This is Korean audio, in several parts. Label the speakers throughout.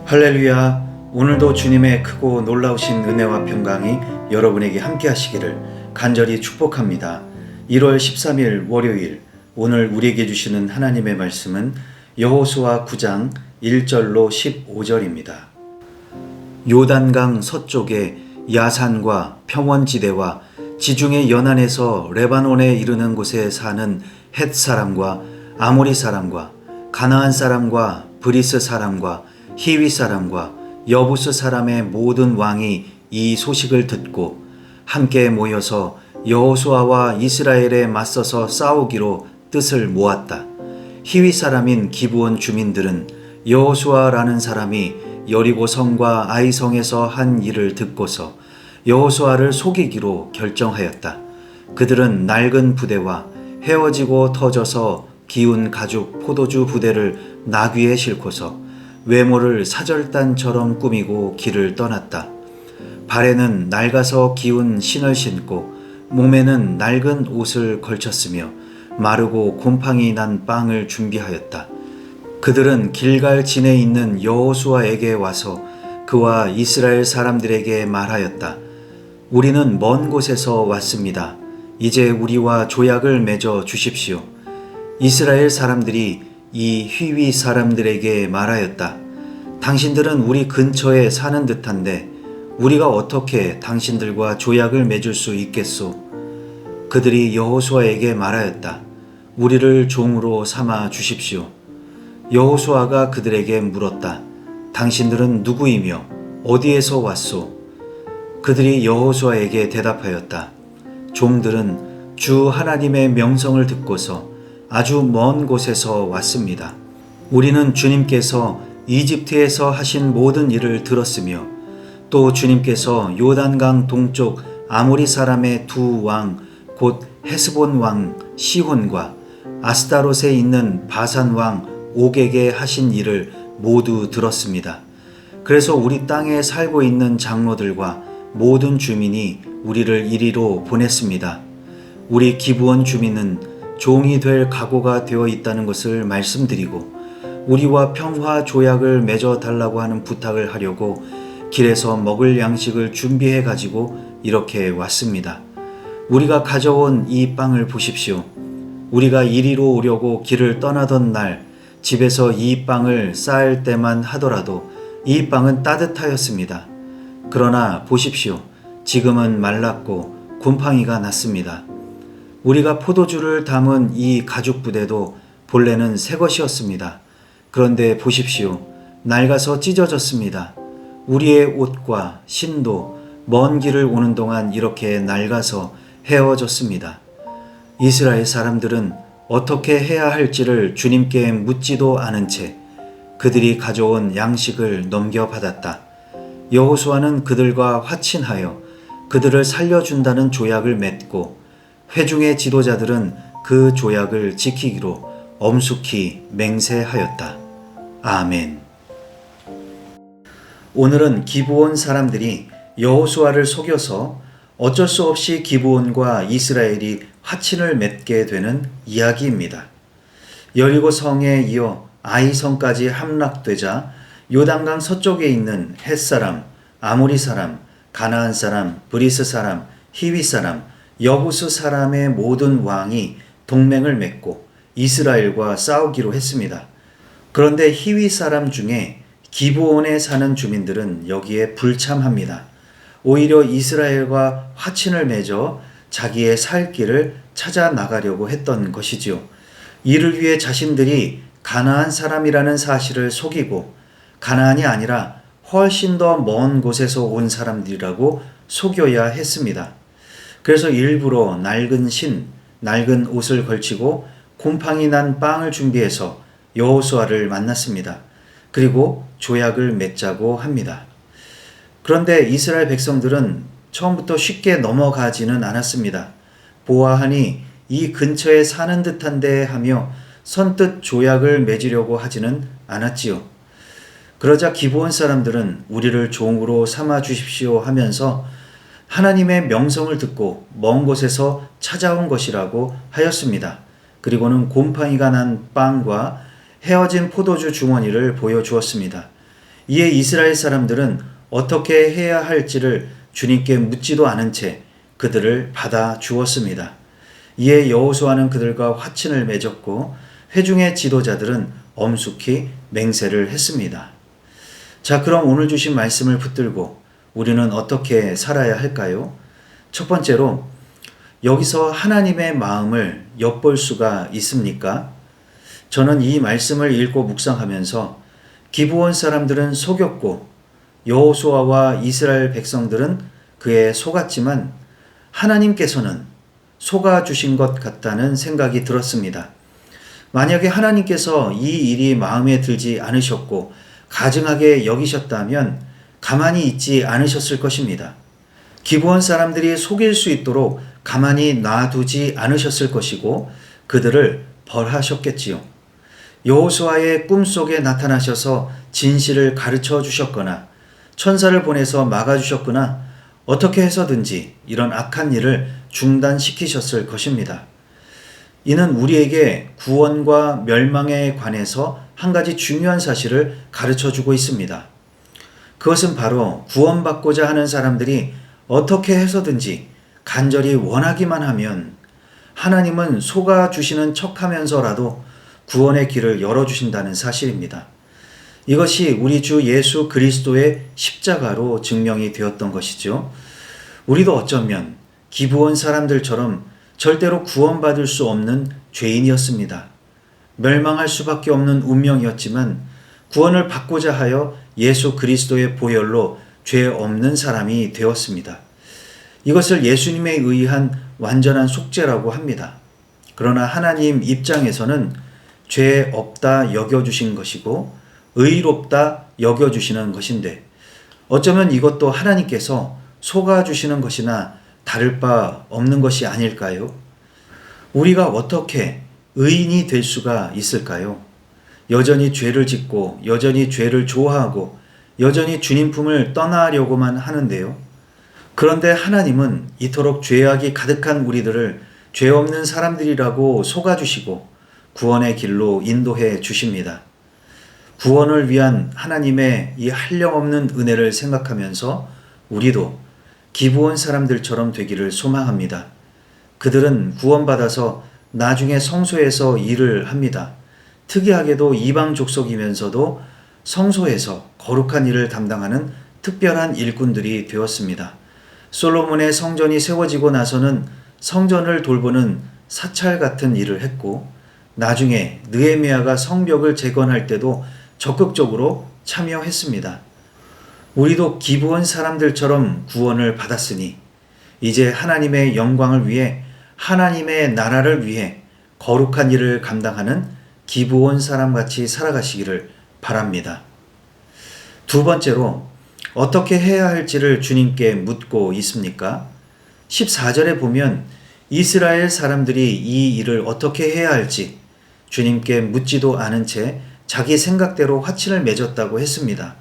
Speaker 1: 할렐루야. 오늘도 주님의 크고 놀라우신 은혜와 평강이 여러분에게 함께 하시기를 간절히 축복합니다. 1월 13일 월요일, 오늘 우리에게 주시는 하나님의 말씀은 여호수아 9장 1절로 15절입니다. 요단강 서쪽에 야산과 평원지대와 지중해 연안에서 레바논에 이르는 곳에 사는 헷 사람과 아모리 사람과 가나안 사람과 브리스 사람과 히위 사람과 여부스 사람의 모든 왕이 이 소식을 듣고 함께 모여서 여호수아와 이스라엘에 맞서서 싸우기로 뜻을 모았다. 히위 사람인 기브온 주민들은 여호수아라는 사람이 여리고 성과 아이 성에서 한 일을 듣고서 여호수아를 속이기로 결정하였다. 그들은 낡은 부대와 헤어지고 터져서 기운 가죽 포도주 부대를 나귀에 싣고서 외모를 사절단처럼 꾸미고 길을 떠났다. 발에는 낡아서 기운 신을 신고 몸에는 낡은 옷을 걸쳤으며 마르고 곰팡이 난 빵을 준비하였다. 그들은 길갈 진에 있는 여호수아에게 와서 그와 이스라엘 사람들에게 말하였다. 우리는 먼 곳에서 왔습니다. 이제 우리와 조약을 맺어 주십시오. 이스라엘 사람들이 이 휘위 사람들에게 말하였다. 당신들은 우리 근처에 사는 듯한데 우리가 어떻게 당신들과 조약을 맺을 수 있겠소? 그들이 여호수아에게 말하였다. 우리를 종으로 삼아 주십시오. 여호수아가 그들에게 물었다. 당신들은 누구이며 어디에서 왔소? 그들이 여호수아에게 대답하였다. 종들은 주 하나님의 명성을 듣고서 아주 먼 곳에서 왔습니다. 우리는 주님께서 이집트에서 하신 모든 일을 들었으며 또 주님께서 요단강 동쪽 아모리 사람의 두 왕 곧 헤스본 왕 시혼과 아스타롯에 있는 바산 왕 옥에게 하신 일을 모두 들었습니다. 그래서 우리 땅에 살고 있는 장로들과 모든 주민이 우리를 이리로 보냈습니다. 우리 기브온 주민은 종이 될 각오가 되어 있다는 것을 말씀드리고 우리와 평화 조약을 맺어 달라고 하는 부탁을 하려고 길에서 먹을 양식을 준비해 가지고 이렇게 왔습니다. 우리가 가져온 이 빵을 보십시오. 우리가 이리로 오려고 길을 떠나던 날 집에서 이 빵을 쌓을 때만 하더라도 이 빵은 따뜻하였습니다. 그러나 보십시오. 지금은 말랐고 곰팡이가 났습니다. 우리가 포도주를 담은 이 가죽 부대도 본래는 새 것이었습니다. 그런데 보십시오. 낡아서 찢어졌습니다. 우리의 옷과 신도 먼 길을 오는 동안 이렇게 낡아서 헤어졌습니다. 이스라엘 사람들은 어떻게 해야 할지를 주님께 묻지도 않은 채 그들이 가져온 양식을 넘겨받았다. 여호수아는 그들과 화친하여 그들을 살려준다는 조약을 맺고 회중의 지도자들은 그 조약을 지키기로 엄숙히 맹세하였다. 아멘. 오늘은 기브온 사람들이 여호수아를 속여서 어쩔 수 없이 기브온과 이스라엘이 화친을 맺게 되는 이야기입니다. 여리고 성에 이어 아이 성까지 함락되자 요단강 서쪽에 있는 헷 사람, 아모리 사람, 가나안 사람, 브리스 사람, 히위 사람, 여부스 사람의 모든 왕이 동맹을 맺고 이스라엘과 싸우기로 했습니다. 그런데 히위 사람 중에 기브온에 사는 주민들은 여기에 불참합니다. 오히려 이스라엘과 화친을 맺어 자기의 살 길을 찾아 나가려고 했던 것이지요. 이를 위해 자신들이 가나안 사람이라는 사실을 속이고 가나안이 아니라 훨씬 더 먼 곳에서 온 사람들이라고 속여야 했습니다. 그래서 일부러 낡은 옷을 걸치고 곰팡이 난 빵을 준비해서 여호수아를 만났습니다. 그리고 조약을 맺자고 합니다. 그런데 이스라엘 백성들은 처음부터 쉽게 넘어가지는 않았습니다. 보아하니 이 근처에 사는 듯한데 하며 선뜻 조약을 맺으려고 하지는 않았지요. 그러자 기브온 사람들은 우리를 종으로 삼아 주십시오 하면서 하나님의 명성을 듣고 먼 곳에서 찾아온 것이라고 하였습니다. 그리고는 곰팡이가 난 빵과 헤어진 포도주 주머니를 보여주었습니다. 이에 이스라엘 사람들은 어떻게 해야 할지를 주님께 묻지도 않은 채 그들을 받아 주었습니다. 이에 여호수아는 그들과 화친을 맺었고 회중의 지도자들은 엄숙히 맹세를 했습니다. 자, 그럼 오늘 주신 말씀을 붙들고 우리는 어떻게 살아야 할까요? 첫 번째로, 여기서 하나님의 마음을 엿볼 수가 있습니까? 저는 이 말씀을 읽고 묵상하면서 기브온 사람들은 속였고 여호수아와 이스라엘 백성들은 그에 속았지만 하나님께서는 속아주신 것 같다는 생각이 들었습니다. 만약에 하나님께서 이 일이 마음에 들지 않으셨고 가증하게 여기셨다면 가만히 있지 않으셨을 것입니다. 기브온 사람들이 속일 수 있도록 가만히 놔두지 않으셨을 것이고 그들을 벌하셨겠지요. 여호수아의 꿈속에 나타나셔서 진실을 가르쳐 주셨거나 천사를 보내서 막아주셨거나 어떻게 해서든지 이런 악한 일을 중단시키셨을 것입니다. 이는 우리에게 구원과 멸망에 관해서 한 가지 중요한 사실을 가르쳐 주고 있습니다. 그것은 바로 구원받고자 하는 사람들이 어떻게 해서든지 간절히 원하기만 하면 하나님은 속아주시는 척하면서라도 구원의 길을 열어주신다는 사실입니다. 이것이 우리 주 예수 그리스도의 십자가로 증명이 되었던 것이죠. 우리도 어쩌면 기브온 사람들처럼 절대로 구원받을 수 없는 죄인이었습니다. 멸망할 수밖에 없는 운명이었지만 구원을 받고자 하여 예수 그리스도의 보혈로 죄 없는 사람이 되었습니다. 이것을 예수님에 의한 완전한 속죄라고 합니다. 그러나 하나님 입장에서는 죄 없다 여겨주신 것이고 의롭다 여겨주시는 것인데 어쩌면 이것도 하나님께서 속아주시는 것이나 다를 바 없는 것이 아닐까요? 우리가 어떻게 의인이 될 수가 있을까요? 여전히 죄를 짓고 여전히 죄를 좋아하고 여전히 주님 품을 떠나려고만 하는데요. 그런데 하나님은 이토록 죄악이 가득한 우리들을 죄 없는 사람들이라고 속아주시고 구원의 길로 인도해 주십니다. 구원을 위한 하나님의 이 한량없는 은혜를 생각하면서 우리도 기브온 사람들처럼 되기를 소망합니다. 그들은 구원받아서 나중에 성소에서 일을 합니다. 특이하게도 이방 족속이면서도 성소에서 거룩한 일을 담당하는 특별한 일꾼들이 되었습니다. 솔로몬의 성전이 세워지고 나서는 성전을 돌보는 사찰 같은 일을 했고 나중에 느헤미야가 성벽을 재건할 때도 적극적으로 참여했습니다. 우리도 기브온 사람들처럼 구원을 받았으니 이제 하나님의 영광을 위해 하나님의 나라를 위해 거룩한 일을 감당하는 기브온 사람같이 살아가시기를 바랍니다. 두 번째로 어떻게 해야 할지를 주님께 묻고 있습니까? 14절에 보면 이스라엘 사람들이 이 일을 어떻게 해야 할지 주님께 묻지도 않은 채 자기 생각대로 화친을 맺었다고 했습니다.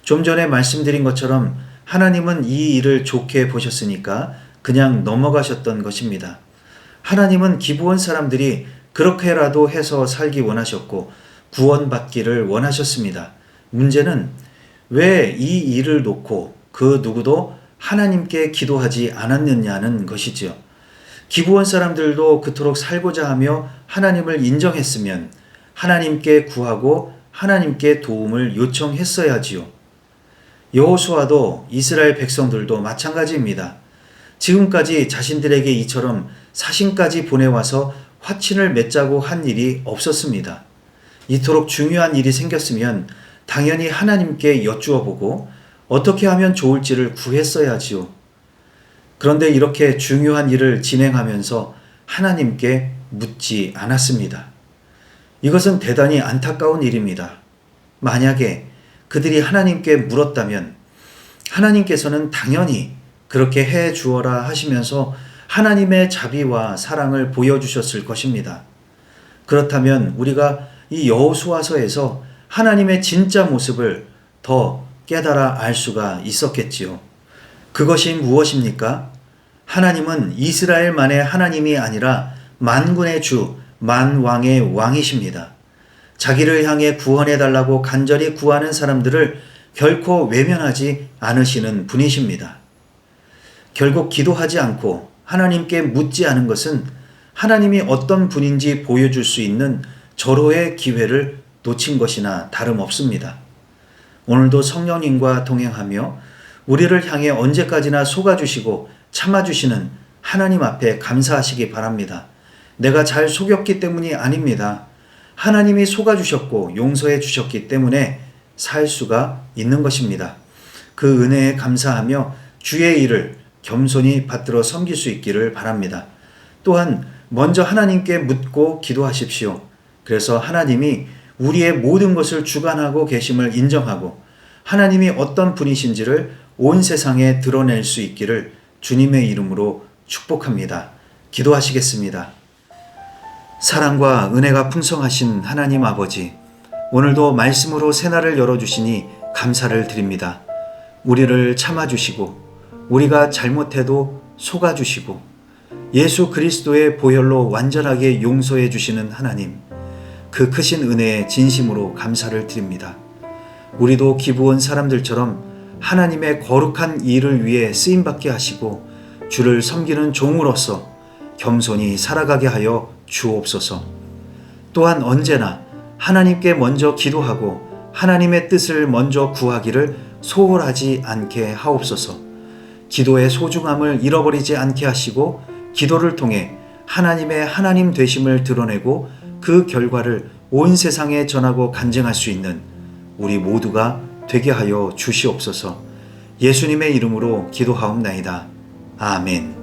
Speaker 1: 좀 전에 말씀드린 것처럼 하나님은 이 일을 좋게 보셨으니까 그냥 넘어가셨던 것입니다. 하나님은 기브온 사람들이 그렇게라도 해서 살기 원하셨고 구원받기를 원하셨습니다. 문제는 왜 이 일을 놓고 그 누구도 하나님께 기도하지 않았느냐는 것이지요. 기브온 사람들도 그토록 살고자 하며 하나님을 인정했으면 하나님께 구하고 하나님께 도움을 요청했어야지요. 여호수아도 이스라엘 백성들도 마찬가지입니다. 지금까지 자신들에게 이처럼 사신까지 보내와서 화친을 맺자고 한 일이 없었습니다. 이토록 중요한 일이 생겼으면 당연히 하나님께 여쭈어 보고 어떻게 하면 좋을지를 구했어야지요. 그런데 이렇게 중요한 일을 진행하면서 하나님께 묻지 않았습니다. 이것은 대단히 안타까운 일입니다. 만약에 그들이 하나님께 물었다면 하나님께서는 당연히 그렇게 해 주어라 하시면서 하나님의 자비와 사랑을 보여주셨을 것입니다. 그렇다면 우리가 이 여호수아서에서 하나님의 진짜 모습을 더 깨달아 알 수가 있었겠지요. 그것이 무엇입니까? 하나님은 이스라엘만의 하나님이 아니라 만군의 주, 만왕의 왕이십니다. 자기를 향해 구원해 달라고 간절히 구하는 사람들을 결코 외면하지 않으시는 분이십니다. 결국 기도하지 않고 하나님께 묻지 않은 것은 하나님이 어떤 분인지 보여줄 수 있는 절호의 기회를 놓친 것이나 다름없습니다. 오늘도 성령님과 동행하며 우리를 향해 언제까지나 속아주시고 참아주시는 하나님 앞에 감사하시기 바랍니다. 내가 잘 속였기 때문이 아닙니다. 하나님이 속아주셨고 용서해 주셨기 때문에 살 수가 있는 것입니다. 그 은혜에 감사하며 주의 일을 겸손히 받들어 섬길 수 있기를 바랍니다. 또한 먼저 하나님께 묻고 기도하십시오. 그래서 하나님이 우리의 모든 것을 주관하고 계심을 인정하고 하나님이 어떤 분이신지를 온 세상에 드러낼 수 있기를 주님의 이름으로 축복합니다. 기도하시겠습니다. 사랑과 은혜가 풍성하신 하나님 아버지, 오늘도 말씀으로 새날을 열어주시니 감사를 드립니다. 우리를 참아주시고 우리가 잘못해도 속아주시고 예수 그리스도의 보혈로 완전하게 용서해 주시는 하나님, 그 크신 은혜에 진심으로 감사를 드립니다. 우리도 기부원 사람들처럼 하나님의 거룩한 일을 위해 쓰임받게 하시고 주를 섬기는 종으로서 겸손히 살아가게 하여 주옵소서. 또한 언제나 하나님께 먼저 기도하고 하나님의 뜻을 먼저 구하기를 소홀하지 않게 하옵소서. 기도의 소중함을 잃어버리지 않게 하시고 기도를 통해 하나님의 하나님 되심을 드러내고 그 결과를 온 세상에 전하고 간증할 수 있는 우리 모두가 되게 하여 주시옵소서. 예수님의 이름으로 기도하옵나이다. 아멘.